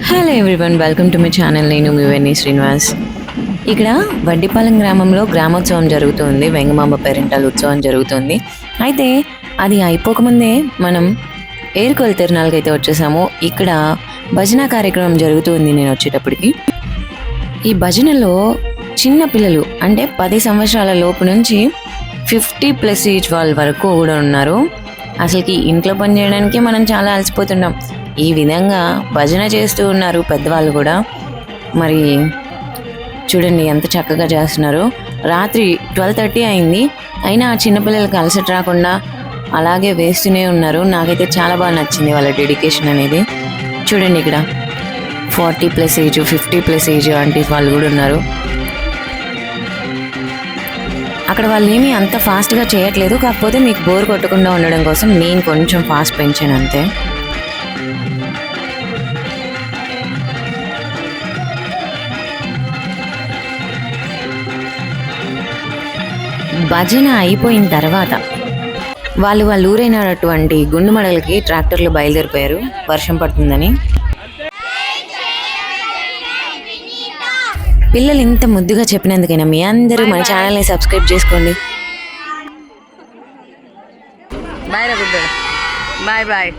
Hello everyone, welcome to my channel. నేను మీ వెన్నీ శ్రీనివాస్. ఇక్కడ వడ్డిపాలెం గ్రామంలో గ్రామోత్సవం జరుగుతుంది. వెంగమాంబ పేరెంటాల ఉత్సవం జరుగుతుంది. అయితే అది అయిపోకముందే మనం ఏరుకోల తిరణాలకి అయితే వచ్చేసాము. ఇక్కడ భజన కార్యక్రమం జరుగుతుంది నేను వచ్చేటప్పటికి. ఈ భజనలో చిన్న పిల్లలు అంటే 10 సంవత్సరాల లోపు నుంచి 50+ ఏజ్ వాళ్ళ వరకు కూడా ఉన్నారు. అసలుకి ఇంట్లో పని చేయడానికి మనం చాలా అలసిపోతున్నాం. ఈ విధంగా భజన చేస్తూ ఉన్నారు పెద్దవాళ్ళు కూడా. మరి చూడండి ఎంత చక్కగా చేస్తున్నారు. రాత్రి 12:30 అయింది, అయినా ఆ చిన్నపిల్లలకి అలసట రాకుండా అలాగే వేస్తూనే ఉన్నారు. నాకైతే చాలా బాగా నచ్చింది వాళ్ళ డెడికేషన్ అనేది. చూడండి ఇక్కడ 40+ ఏజ్ 50+ ఏజ్ ఆంటీస్ వాళ్ళు కూడా ఉన్నారు. అక్కడ వాళ్ళు ఏమీ అంత ఫాస్ట్గా చేయట్లేదు, కాకపోతే మీకు బోర్ కొట్టకుండా ఉండడం కోసం నేను కొంచెం ఫాస్ట్ పెంచాను అంతే. భజన అయిపోయిన తర్వాత వాళ్ళ ఊరైనటువంటి గుండుమడలకి ట్రాక్టర్లు బయలుదేరిపోయారు వర్షం పడుతుందని. పిల్లలు ఇంత ముద్దుగా చెప్పినందుకైనా మీ అందరూ మన ఛానల్ని సబ్స్క్రైబ్ చేసుకోండి. Bye bye.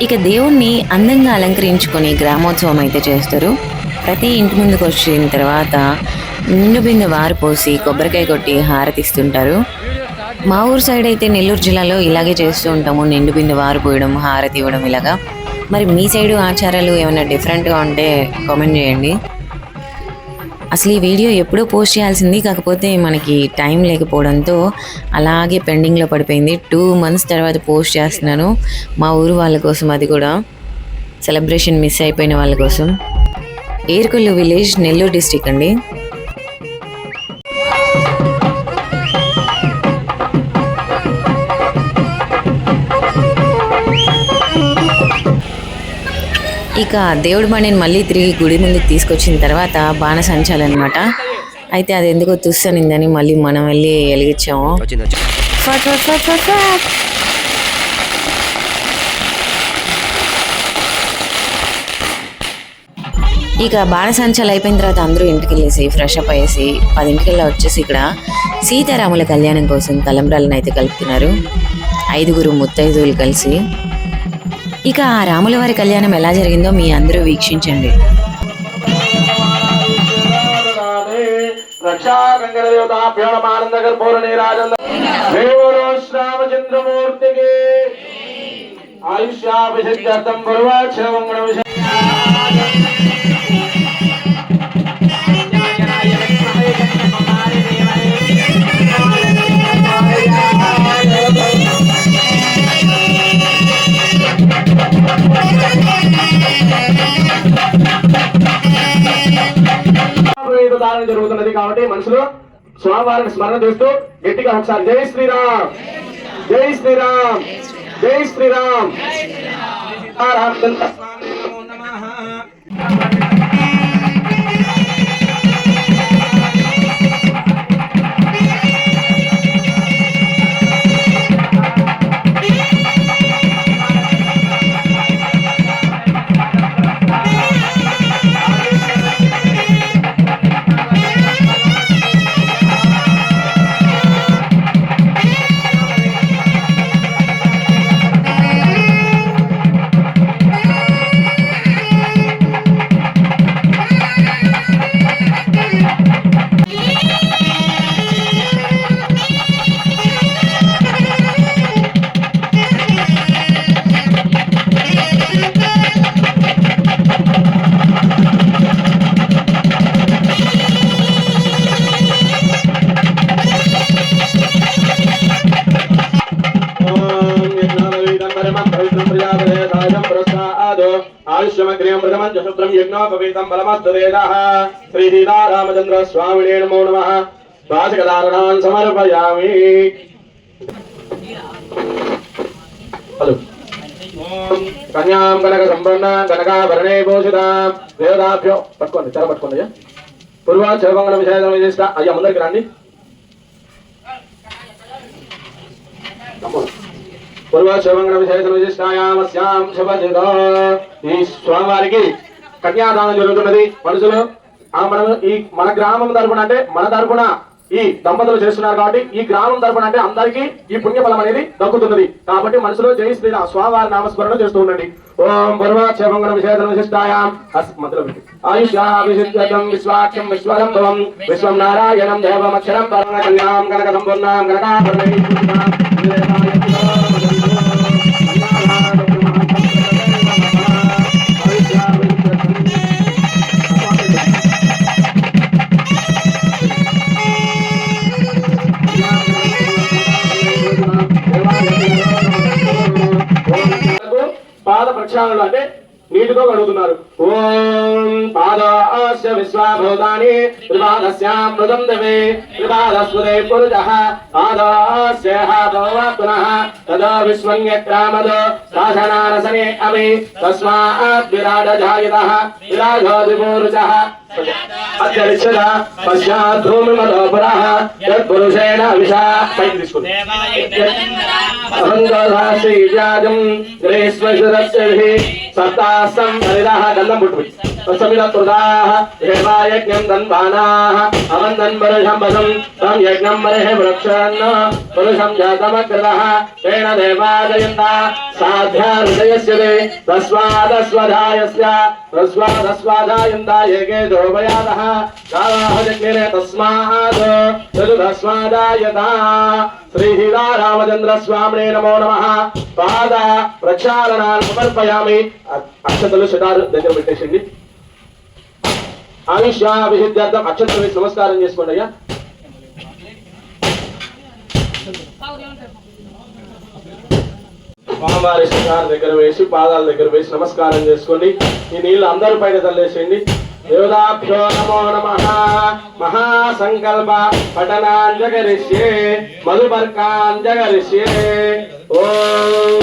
ఇక దేవుణ్ణి అందంగా అలంకరించుకొని గ్రామోత్సవం అయితే చేస్తారు. ప్రతి ఇంటి ముందుకు వచ్చిన తర్వాత నిండు బిందె వారు పోసి కొబ్బరికాయ కొట్టి హారతిస్తుంటారు. మా ఊరు సైడ్ అయితే నెల్లూరు జిల్లాలో ఇలాగే చేస్తూ ఉంటాము, నిండు బిందె వారు పోయడం, హారతి ఇవ్వడం ఇలాగా. మరి మీ సైడు ఆచారాలు ఏమైనా డిఫరెంట్గా ఉంటే కామెంట్ చేయండి. అసలు ఈ వీడియో ఎప్పుడూ పోస్ట్ చేయాల్సింది, కాకపోతే మనకి టైం లేకపోవడంతో అలాగే పెండింగ్లో పడిపోయింది. 2 months తర్వాత పోస్ట్ చేస్తున్నాను మా ఊరు వాళ్ళ కోసం. అది కూడా సెలబ్రేషన్ మిస్ అయిపోయిన వాళ్ళ కోసం. ఏరుకొల్లు విలేజ్, నెల్లూరు డిస్టిక్ అండి. ఇక దేవుడి బండిని మళ్ళీ తిరిగి గుడి ముందుకు తీసుకొచ్చిన తర్వాత బాణసంచాలన్నమాట. అయితే అది ఎందుకో తుస్సనిందని మళ్ళీ మనం వెళ్ళి వెలిగించాము. ఇక బాణసంచాలు అయిపోయిన తర్వాత అందరూ ఇంటికి వెళ్ళేసి ఫ్రెష్ అప్ అయ్యేసి 10ంటికల్లా వచ్చేసి ఇక్కడ సీతారాముల కళ్యాణం కోసం తలంబ్రాలను అయితే కలుపుతున్నారు 5 ముత్తైదువులు కలిసి. ఇక ఆ రాముల వారి కళ్యాణం ఎలా జరిగిందో మీ అందరూ వీక్షించండి. జరుగుతున్నది కాబట్టి మనుషులు స్వామివారిని స్మరణ చేస్తూ గట్టిగా ఒకసారి జై శ్రీరామ్, జై శ్రీరామ్, జై శ్రీరామ్. శ్రీ సీతారామచంద్ర స్వామినే నమో నమః. భాషకదారణాన్ సమర్పయామి. హలో. కన్యాం కనక సంపన్న కనకాభరణే భూషితాం దేవతాభ్యో పట్టుకోండి, తెర పట్టుకోండి. పూర్వ చరమంగళ విషయం చేస్తా. అయ్యా ముందరికి రండి. పూర్వశోభంగ విశేష విశిష్టాయామస్యాం శుభదిదో. ఈ స్వామివారికి కన్యాదానం జరుగుతున్నది. మనుషులు మనం ఈ మన గ్రామం తరపున అంటే మన తరపున ఈ దంపతులు చేస్తున్నారు కాబట్టి ఈ గ్రామం తరపున అంటే అందరికీ ఈ పుణ్యఫలం అనేది దక్కుతున్నది. కాబట్టి మనసులో జై శ్రీరామ్ స్వామివారి నామస్మరణ చేస్తూ ఉండండి. ఓం పూర్వక్షేమంగళ విశేష విశిష్టాయాం ఆయుష్యాభిషిద్యం విశ్వాఖ్యం విశ్వరంభవం విశ్వం నారాయణం దేవమక్షరం పరమ కళ్యాణం కనక సంపూర్ణాం కనకాభరణై పాద ప్రక్షాళనలు అంటే నీటితో కడుగుతున్నారు. ఓం పాదాస్య విశ్వాభూతాని త్రిపాదస్యాం మృదం దేవే త్రిపాదస్వదే పురుషః పాదాస్యః పునః తదా విశ్వన్యక్రామదో శాసనానసనే అమి తస్మాత్ విరాడ జాయతః విరాజోది పురుషః అత్యరిక్షద పశ్చాత్ భూమిమదో పురః యత్పురుషేణ విషా పైకి తీసుకుంది అహంకారాశ్రీవ్యాజం గ్రేష్మశురస్యభిః సప్తాస్తం హరిదః గంధం పుట్టుబి తస్మిదృదాః దేవాయజ్ఞం ధన్వానాః అవందన్ పరుషం వసం తం యజ్ఞం మరిః వృక్షన్న పురుషం జాతమకృతః తేన దేవాదయంతా సాధ్యా హృదయస్యతే తస్వాదస్వధాయస్య తస్వాదస్వాధాయంతా ఏకే ద్రోవయాదః గావాః జగ్నిరే తస్మాద్ చతురస్వాదాయతా. శ్రీ సీతారామచంద్ర స్వామినే నమో నమః. పాద ప్రక్షాళనాలు సమర్పయామి. అక్షతలు షటారు దగ్గర పెట్టేసింది. ఆయుష్యాభిషిద్ధ్యర్థం అక్షతలు వేసి నమస్కారం చేసుకోండి అయ్యా. స్వామివారి షటారు దగ్గర వేసి పాదాల దగ్గర వేసి నమస్కారం చేసుకోండి. ఈ నీళ్లు అందరి పైన తల్లేసేయండి. దేవతాభ్యో నమో నమః. మహాసంకల్ప పఠనాంజగరిష్యే మధుపర్కాంజగరిష్యే. ఓం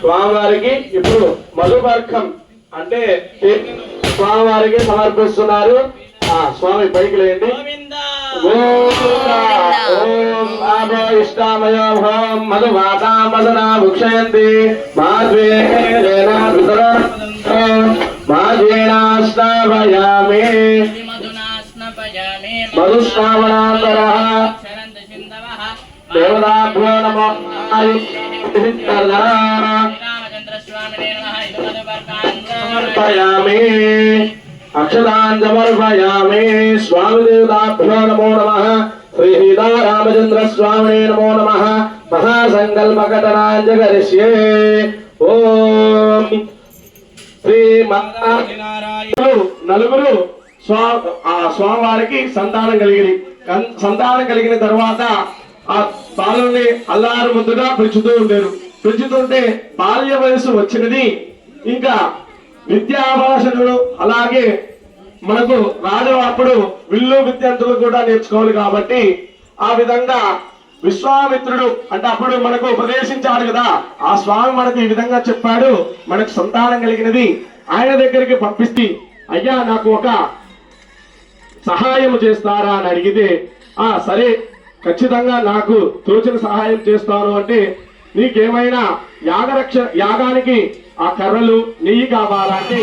స్వామివారికి ఇప్పుడు మధుపర్కం అంటే స్వామివారికి సమర్పిస్తున్నారు. స్వామి పైకి లేండి. ఓం ఆభో ఇష్టామయో హోం మధుమాతా మదనా భుక్షయంతి మాధ్వేనాశ్నాభయామి మధుశ్రావణాంతరః దేవతాభ్యో నమో సమర్పయామి. అక్షతాన్ సమర్పయామి. స్వామి దేవతాభ్యో నమో నమః. శ్రీ సీతారామచంద్ర స్వామినే నమో నమః. మహాసంకల్పకటనాంజగరిష్యే. ఓం శ్రీ నలుగురు స్వామివారికి సంతానం కలిగిన తర్వాత ఆ బాలుని అల్లారు ముద్దుగా పెంచుతూ ఉండేరు. పెంచుతుంటే బాల్య వయసు వచ్చినది. ఇంకా విద్యాభాషణుడు అలాగే మనకు రాజు అప్పుడు విల్లు విద్యంతులు కూడా నేర్చుకోవాలి కాబట్టి ఆ విధంగా విశ్వామిత్రుడు అంటే అప్పుడు మనకు ఉపదేశించాడు కదా. ఆ స్వామి మనకు ఈ విధంగా చెప్పాడు. మనకు సంతానం కలిగినది. ఆయన దగ్గరికి పంపిస్తే అయ్యా నాకు ఒక సహాయం చేస్తారా అని అడిగితే సరే ఖచ్చితంగా నాకు తోచిన సహాయం చేస్తాను అంటే నీకేమైనా యాగానికి ఆ కర్రలు నెయ్యి కావాలంటే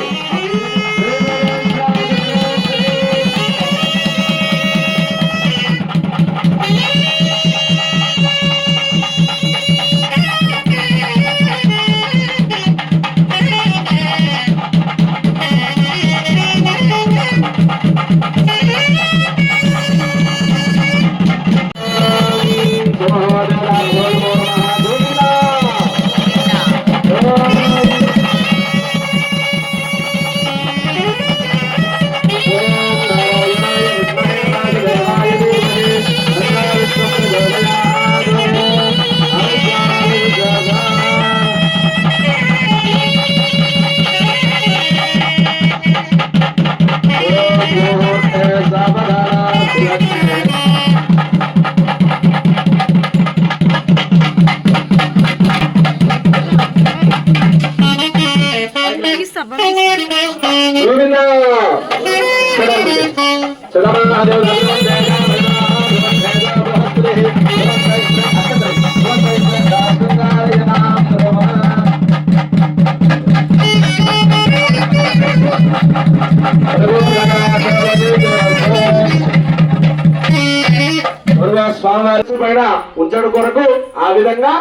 స్వామివారి పైన ఉంచడం కొరకు ఆ విధంగా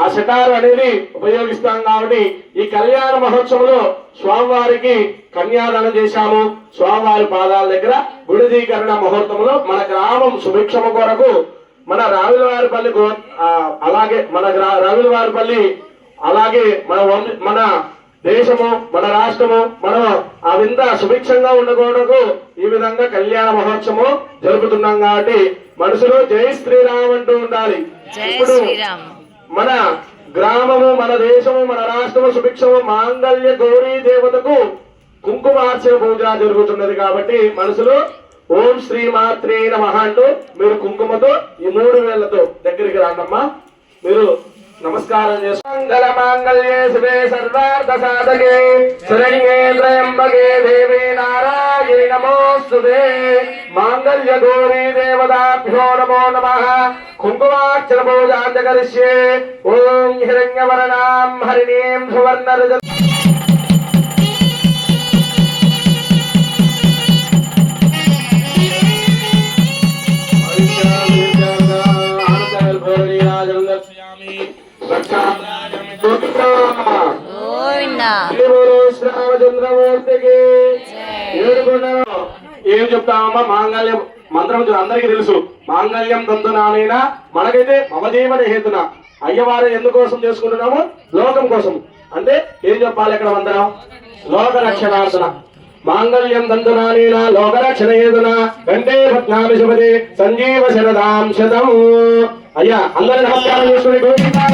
ఆ శటారు అనేది ఉపయోగిస్తాం. కాబట్టి ఈ కళ్యాణ మహోత్సవంలో స్వామివారికి కన్యాదానం చేశాము. స్వామివారి పాదాల దగ్గర గుడిదీకరణ ముహూర్తంలో మన గ్రామం సుభిక్షమ కొరకు మన రావిలవారిపల్లి అలాగే మన రావిలవారిపల్లి అలాగే మన దేశము మన రాష్ట్రము మనం ఆ వింత సుభిక్షంగా ఉండకూడదు ఈ విధంగా కళ్యాణ మహోత్సవం జరుపుతున్నాం. కాబట్టి మనుషులు జై శ్రీరామ్ అంటూ ఉండాలి. ఇప్పుడు మన గ్రామము మన దేశము మన రాష్ట్రము సుభిక్షము మాంగళ్య గౌరీ దేవతకు కుంకుమార్చన పూజ జరుగుతున్నది. కాబట్టి మనుషులు ఓం శ్రీ మాత్రే నమః అంటూ మీరు కుంకుమతో ఈ 3 వేళ్లతో దగ్గరికి రాండమ్మా. మీరు నమస్కారం చేస్తూ మంగళ మాంగళ్యే శివే సర్వార్థ సాధకే శరణ్యే త్రయంబకే దేవి నారాయణి నమోస్తుతే మాంగళ్య గౌరీ దేవతాభ్యో నమో నమః. కుంకుమార్చన పూజాంచ కరిష్యే. ఓం హిరణ్యవర్ణాం హరిణీం సువర్ణరజ శ్రీరామచంద్రమూర్తికి. ఏం చెప్తామమ్మా? మాంగళ్యం మంత్రం అందరికీ తెలుసు. మాంగళ్యం తంతునానైనా మనకైతే మమజీవన హేతున అయ్యవారు ఎందుకోసం చేసుకుంటున్నాము? లోకం కోసం. అంటే ఏం చెప్పాలి ఇక్కడ మంత్రం? లోక రక్షణార్థన. మాంగళ్యం తంతునానైనా లోక రక్షణ హేతున కంటే పద్నామి శుభదే సంజీవ శరదాం శతం. అయ్యా అందరి నమస్కారం చేసుకుని గోవిందా.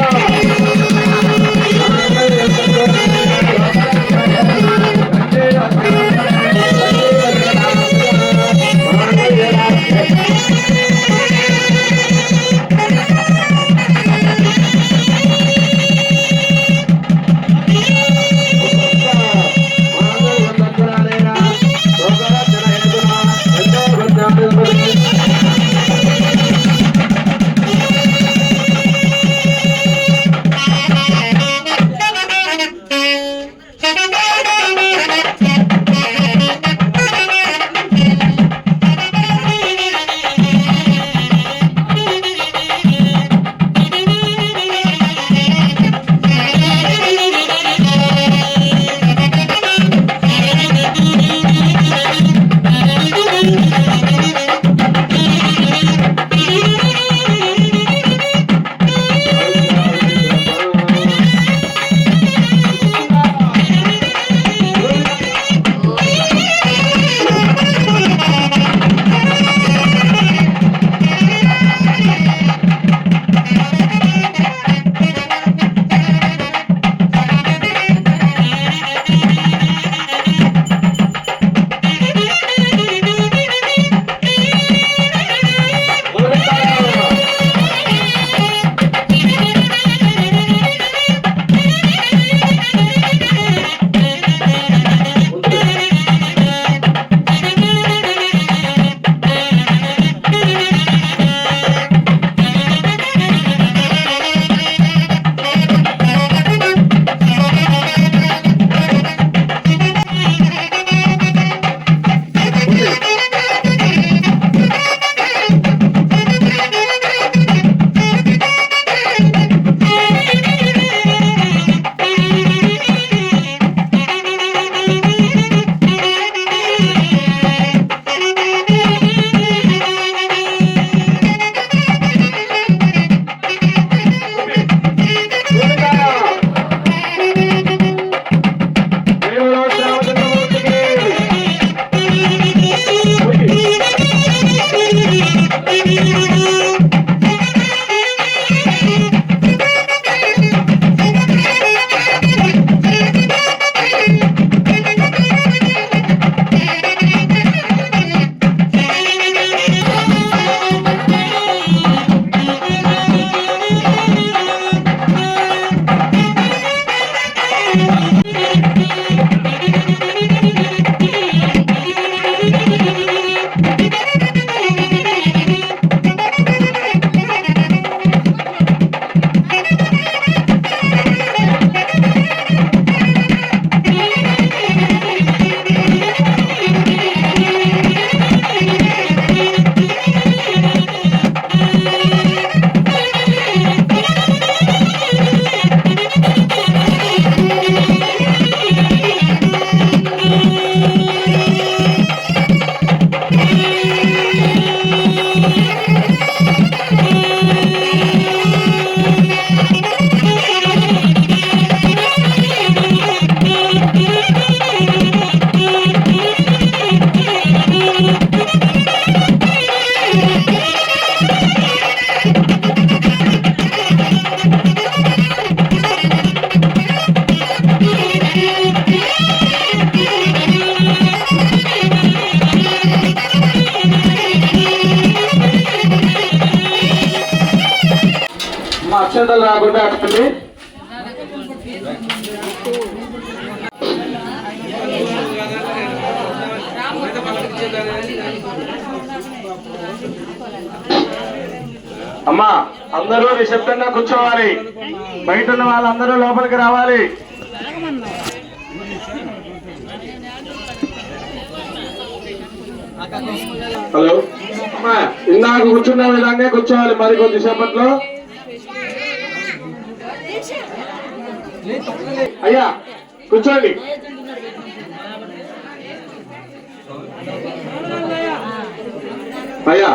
అక్షంతలు రాకుండా అట్టండి. అమ్మా అందరూ నిశ్శబ్దంగా కూర్చోవాలి. బయట ఉన్న వాళ్ళందరూ లోపలికి రావాలి. హలో అమ్మా, ఇందాక కూర్చున్న విధంగా కూర్చోవాలి. మరి కొద్దిసేపట్లో అయ్యా కూర్చోండి. అయ్యా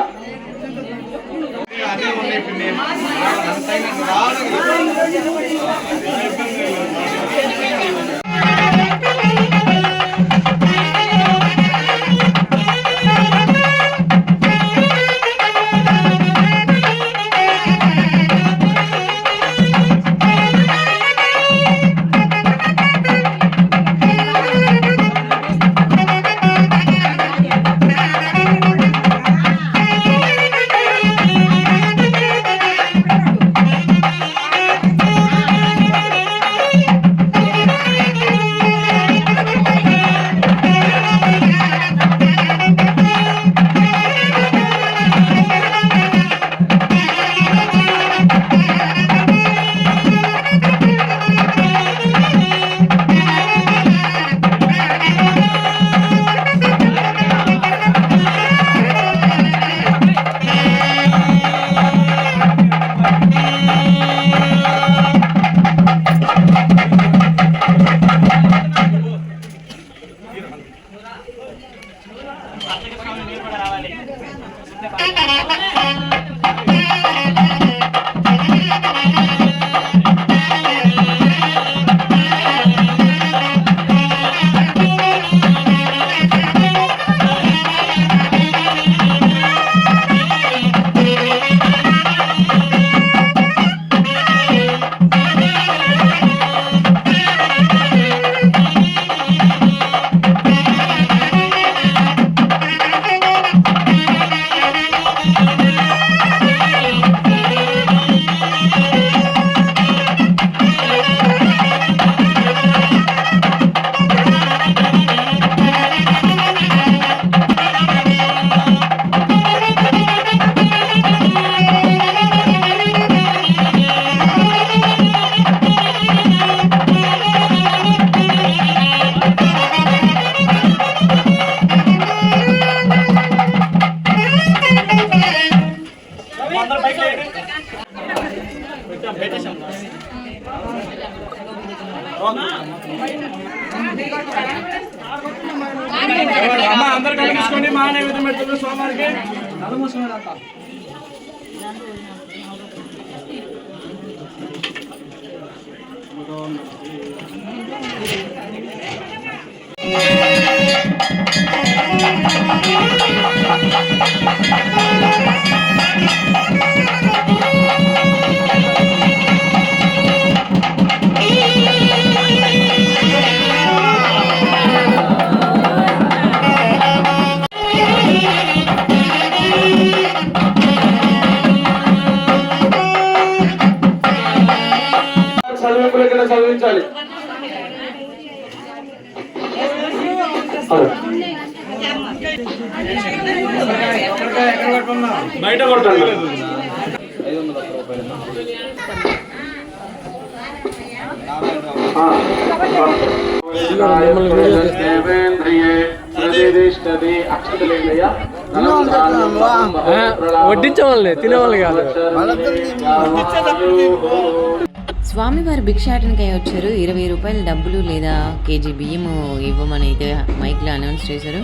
అందరు కలిగించుకోండి. మా నైవేద్యం పెడుతుంది సోమవారికి. చదివించాలి. బయట కొట్టండి. వడ్డించేవాళ్ళే, తినేవాళ్ళు కాదు. స్వామివారి భిక్షాటనకై వచ్చారు. 20 రూపాయల డబ్బులు లేదా కేజీ బియ్యము ఇవ్వమని అయితే మైక్లో అనౌన్స్ చేశారు.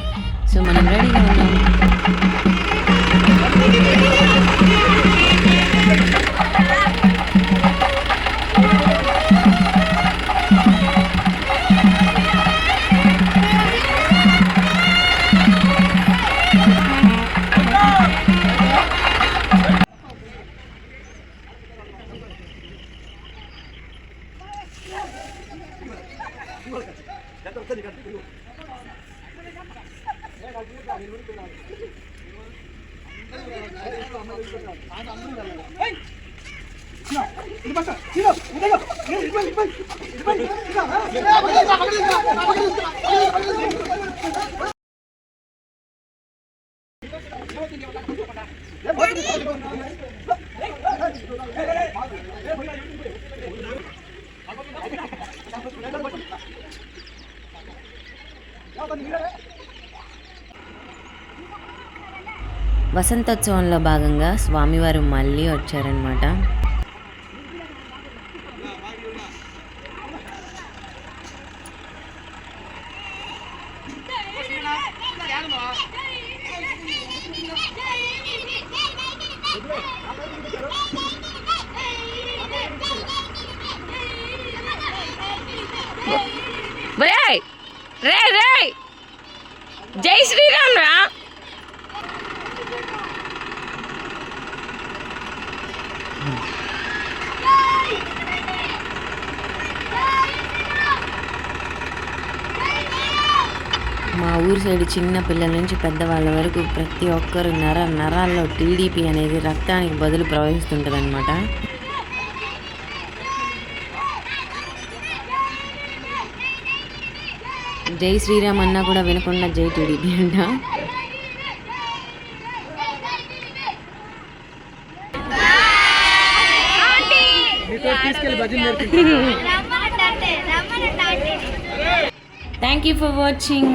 సో మనం రెడీగా ఉన్నాం. వసంతోత్సవంలో భాగంగా స్వామివారు మళ్ళీ వచ్చారనమాట. జై శ్రీరామ్ రా. మా ఊరు సైడ్ చిన్న పిల్లల నుంచి పెద్దవాళ్ళ వరకు ప్రతి ఒక్కరు నరాల్లో టీడీపీ అనేది రక్తానికి బదులు ప్రవహిస్తుంటుంది అనమాట. జై శ్రీరామ్ అన్నా కూడా వినకుండా జై టీడీపీ అంట. తీసుకెళ్ళి భజన నేర్పించారు. Thank you for watching.